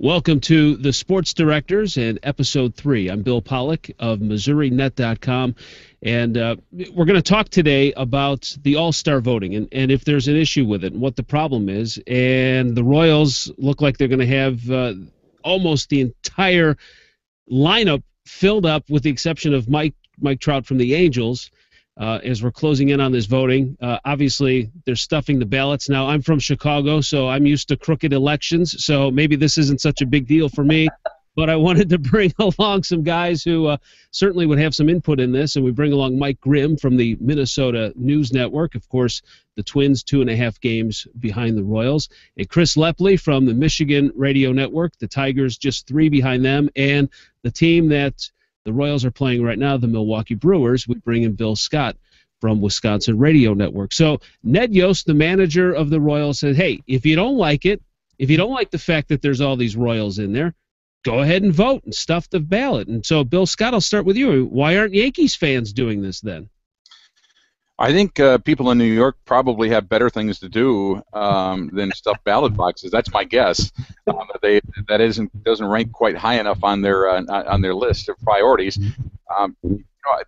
Welcome to the Sports Directors and Episode 3. I'm Bill Pollock of MissouriNet.com, and we're going to talk today about the All-Star voting and if there's an issue with it and what the problem is. And the Royals look like they're going to have almost the entire lineup filled up with the exception of Mike Trout from the Angels. As we're closing in on this voting, obviously they're stuffing the ballots. Now, I'm from Chicago, so I'm used to crooked elections, so maybe this isn't such a big deal for me, but I wanted to bring along some guys who certainly would have some input in this, and we bring along Mike Grimm from the Minnesota News Network, of course, the Twins 2.5 games behind the Royals, and Chris Lepley from the Michigan Radio Network, the Tigers just 3 behind them, and the team that the Royals are playing right now, the Milwaukee Brewers. We bring in Bill Scott from Wisconsin Radio Network. So Ned Yost, the manager of the Royals, said, hey, if you don't like it, if you don't like the fact that there's all these Royals in there, go ahead and vote and stuff the ballot. And so, Bill Scott, I'll start with you. Why aren't Yankees fans doing this then? I think people in New York probably have better things to do than stuff ballot boxes. That's my guess. That doesn't rank quite high enough on their list of priorities.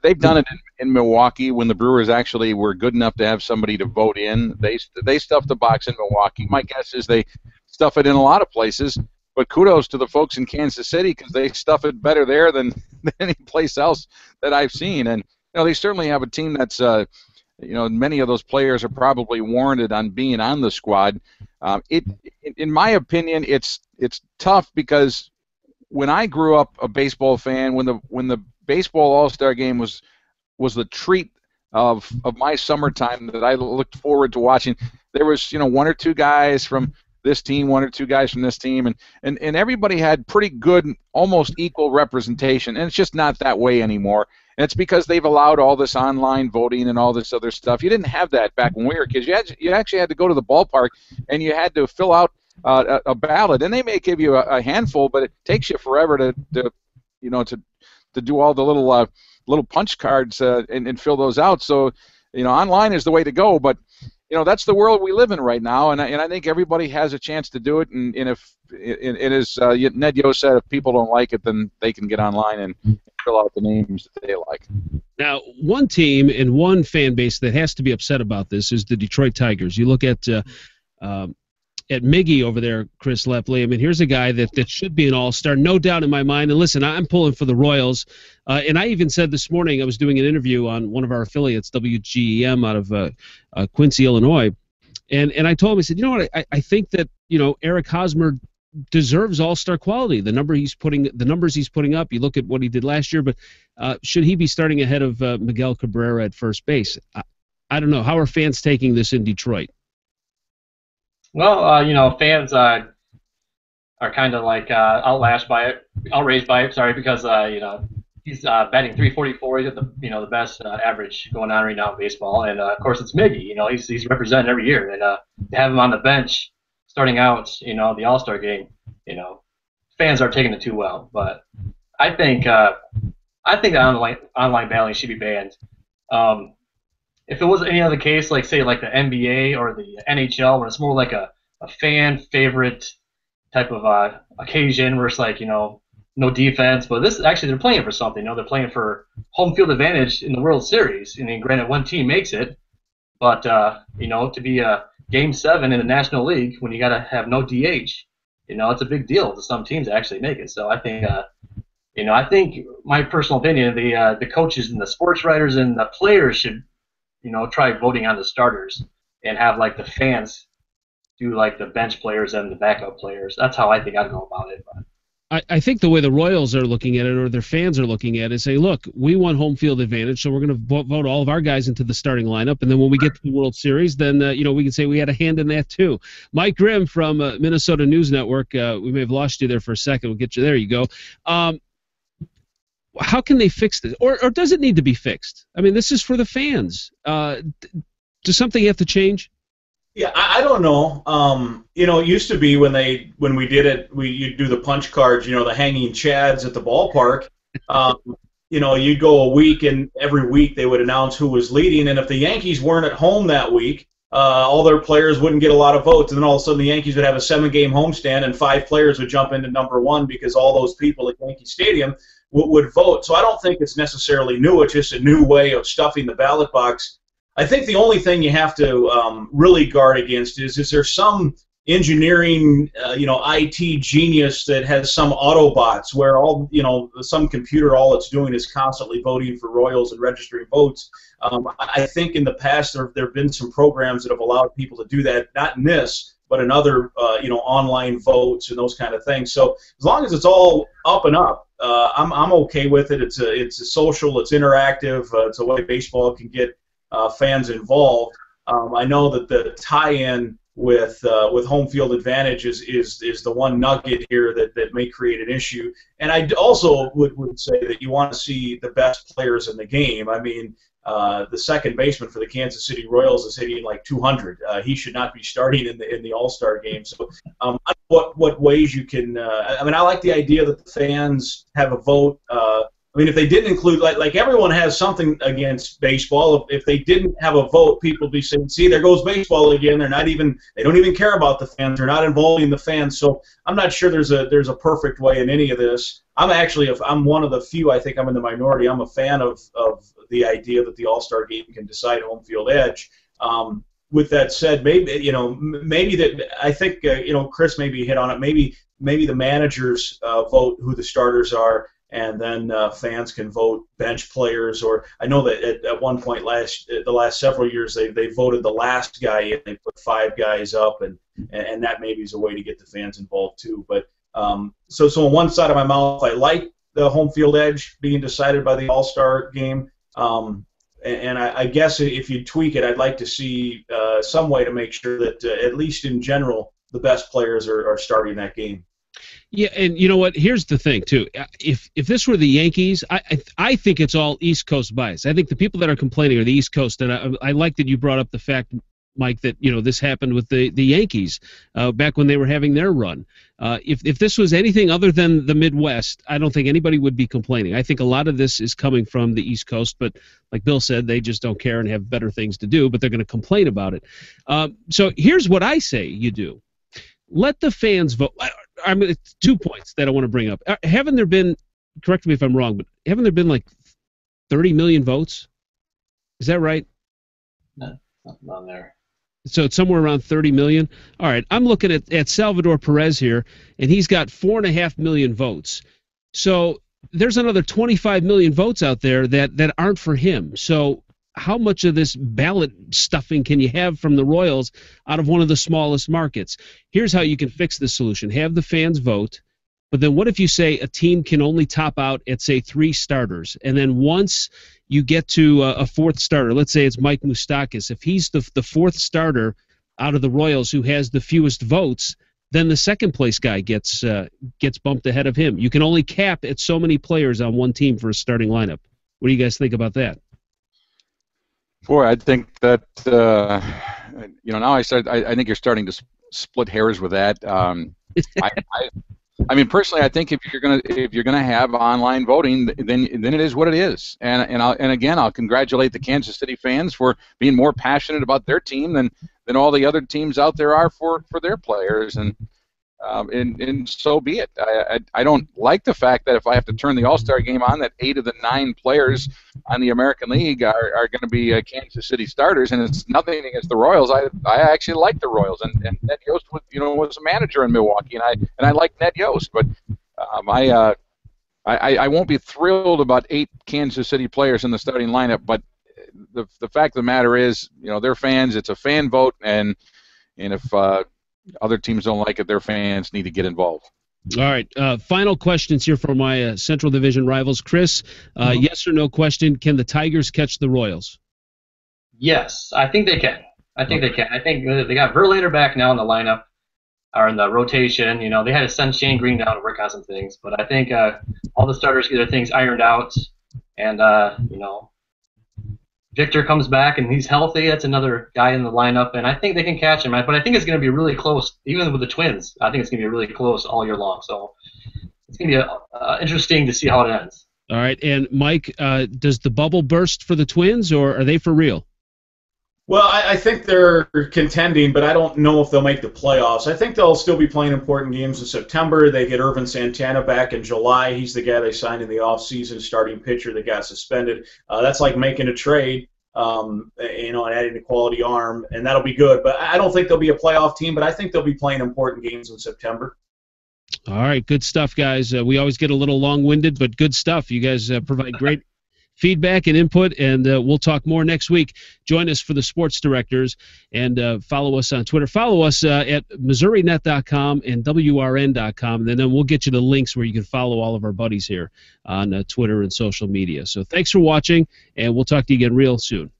They've done it in Milwaukee when the Brewers actually were good enough to have somebody to vote in. They stuffed the box in Milwaukee. My guess is they stuff it in a lot of places. But kudos to the folks in Kansas City because they stuff it better there than any place else that I've seen. And they certainly have a team that's many of those players are probably warranted on being on the squad. In my opinion, it's tough because when I grew up a baseball fan, when the baseball All-Star game was the treat of my summertime that I looked forward to watching, there was one or two guys from this team, one or two guys from this team, and everybody had pretty good, almost equal representation, and it's just not that way anymore. And it's because they've allowed all this online voting and all this other stuff. You didn't have that back when we were kids. You actually had to go to the ballpark and you had to fill out a ballot. And they may give you a handful, but it takes you forever to do all the little punch cards and fill those out. So online is the way to go. But that's the world we live in right now, and I think everybody has a chance to do it. And if as Ned Yost said, if people don't like it, then they can get online and fill out the names that they like. Now, one team and one fan base that has to be upset about this is the Detroit Tigers. You look at Miggy over there, Chris Lepley. I mean, here's a guy that should be an all-star, no doubt in my mind. And listen, I'm pulling for the Royals. And I even said this morning, I was doing an interview on one of our affiliates, WGEM, out of Quincy, Illinois. And I told him, I said, you know what, I think that, Eric Hosmer deserves all-star quality. The numbers he's putting up, you look at what he did last year, but should he be starting ahead of Miguel Cabrera at first base? I don't know. How are fans taking this in Detroit? Well, fans are kind of like outraged by it, because he's batting .344. He's at the best average going on right now in baseball, and of course it's Miggy. He's represented every year, and to have him on the bench starting out, the All-Star game, fans are taking it too well. But I think that online balloting should be banned. If it was any other case, like the NBA or the NHL, where it's more like a fan favorite type of occasion, where it's no defense, but this actually they're playing for something. They're playing for home field advantage in the World Series. I mean, granted, one team makes it, but to be a Game 7 in the National League when you got to have no DH, it's a big deal to some teams to actually make it. So I think, I think my personal opinion, the coaches and the sports writers and the players should, try voting on the starters and have the fans do the bench players and the backup players. That's how I think I'd go about it. But I think the way the Royals are looking at it, or their fans are looking at it, is say, look, we want home field advantage, so we're going to vote all of our guys into the starting lineup, and then when we get to the World Series, then we can say we had a hand in that too. Mike Grimm from Minnesota News Network, we may have lost you there for a second. We'll get you there. You go. How can they fix this, or does it need to be fixed? I mean, this is for the fans. Does something have to change? Yeah, I don't know. It used to be when we did it, you'd do the punch cards, the hanging chads at the ballpark. You'd go a week, and every week they would announce who was leading, and if the Yankees weren't at home that week, all their players wouldn't get a lot of votes, and then all of a sudden the Yankees would have a 7-game homestand, and 5 players would jump into number 1 because all those people at Yankee Stadium would vote. So I don't think it's necessarily new. It's just a new way of stuffing the ballot box. I think the only thing you have to really guard against is there some engineering, IT genius that has some Autobots where some computer, all it's doing is constantly voting for Royals and registering votes. I think in the past there have been some programs that have allowed people to do that, not in this, but in other, online votes and those kind of things. So as long as it's all up and up, I'm okay with it. It's a social, it's interactive, it's a way baseball can get fans involved. I know that the tie-in with home field advantage is the one nugget here that may create an issue. And I also would say that you want to see the best players in the game. I mean, the second baseman for the Kansas City Royals is hitting like 200. He should not be starting in the All-Star game. So, what ways you can? I like the idea that the fans have a vote. If they didn't include, like everyone has something against baseball. If they didn't have a vote, people would be saying, "See, there goes baseball again." They don't even care about the fans. They're not involving the fans. So I'm not sure there's a perfect way in any of this. I'm one of the few. I think I'm in the minority. I'm a fan of the idea that the All-Star game can decide home field edge. With that said, maybe that I think Chris maybe hit on it. Maybe the managers vote who the starters are, and then fans can vote bench players. Or I know that at one point the last several years they voted the last guy in. They put 5 guys up, and that maybe is a way to get the fans involved too. But so on one side of my mouth, I like the home field edge being decided by the All-Star game. And I guess if you tweak it, I'd like to see some way to make sure that at least in general the best players are starting that game. Yeah, and you know what? Here's the thing too. If this were the Yankees, I think it's all East Coast bias. I think the people that are complaining are the East Coast, and I like that you brought up the fact, Mike, that this happened with the Yankees back when they were having their run. If this was anything other than the Midwest, I don't think anybody would be complaining. I think a lot of this is coming from the East Coast, but like Bill said, they just don't care and have better things to do, but they're going to complain about it. So here's what I say you do. Let the fans vote. It's 2 points that I want to bring up. Haven't there been, correct me if I'm wrong, but haven't there been like 30 million votes? Is that right? No, nothing on there. So it's somewhere around 30 million. All right, I'm looking at Salvador Perez here, and he's got 4.5 million votes. So there's another 25 million votes out there that aren't for him. So how much of this ballot stuffing can you have from the Royals out of one of the smallest markets? Here's how you can fix this solution. Have the fans vote, but then what if you say a team can only top out at, say, 3 starters, and then once you get to a 4th starter, let's say it's Mike Moustakas, if he's the 4th starter out of the Royals who has the fewest votes, then the second place guy gets bumped ahead of him. You can only cap at so many players on one team for a starting lineup. What do you guys think about that? Boy, I think that now I think you're starting to split hairs with that. I mean, personally, I think if you're gonna have online voting, then it is what it is. And again, I'll congratulate the Kansas City fans for being more passionate about their team than all the other teams out there are for their players. And so be it. I don't like the fact that if I have to turn the All-Star game on, that 8 of the 9 players on the American League are going to be Kansas City starters, and it's nothing against the Royals. I actually like the Royals, and Ned Yost was a manager in Milwaukee, and I like Ned Yost, but I won't be thrilled about 8 Kansas City players in the starting lineup. But the fact of the matter is, they're fans. It's a fan vote, and if other teams don't like it, their fans need to get involved. All right. Final questions here for my Central Division rivals. Chris, yes or no question, can the Tigers catch the Royals? Yes, I think they can. I think they got Verlander back now in the lineup, or in the rotation. They had to send Shane Green down to work on some things, but I think all the starters get their things ironed out, and Victor comes back and he's healthy. That's another guy in the lineup, and I think they can catch him. But I think it's going to be really close, even with the Twins. I think it's going to be really close all year long. So it's going to be interesting to see how it ends. All right, and Mike, does the bubble burst for the Twins, or are they for real? Well, I think they're contending, but I don't know if they'll make the playoffs. I think they'll still be playing important games in September. They get Irvin Santana back in July. He's the guy they signed in the offseason, starting pitcher that got suspended. That's like making a trade, and adding a quality arm, and that'll be good. But I don't think they'll be a playoff team, but I think they'll be playing important games in September. All right, good stuff, guys. We always get a little long-winded, but good stuff. You guys provide great feedback and input, and we'll talk more next week. Join us for the Sports Directors, and follow us on Twitter. Follow us at MissouriNet.com and WRN.com, and then we'll get you the links where you can follow all of our buddies here on Twitter and social media. So thanks for watching, and we'll talk to you again real soon.